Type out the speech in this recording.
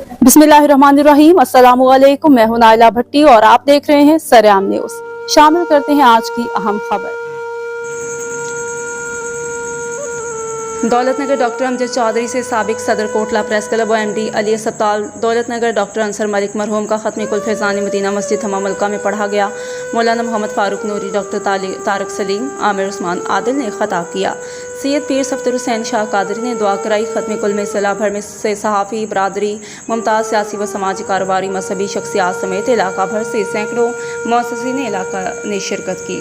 बिस्मिल्लाहिर्रहमानिर्रहीम। अस्सलामुअलैकुम। मैं हूं नाइला भट्टी और आप देख रहे हैं सरेआम न्यूज। शामिल करते हैं आज की अहम खबर। दौलतनगर डॉक्टर अमजद चौधरी से साबिक सदर कोटला प्रेस क्लब व MD अली अस्पताल दौलतनगर डॉक्टर अंसर मलिक मरहूम का ख़त्म कुल फैज़ानी मदीना मस्जिद हमा मलका में पढ़ा गया। मौलाना मोहम्मद फ़ारूक नूरी, डॉक्टर तारक सलीम, आमिर उस्मान आदिल ने ख़ताब किया। सैयद पीर सफ्तर हुसैन शाह कादरी ने दुआ कराई। ख़त्म कुल में जिला भर में से सहाफ़ी बरादरी, मुमताज़ सियासी व समाजी कारोबारी, मजहबी शख्सियात समेत इलाका भर से सैकड़ों मुअस्सिसीन इलाका ने शिरकत की।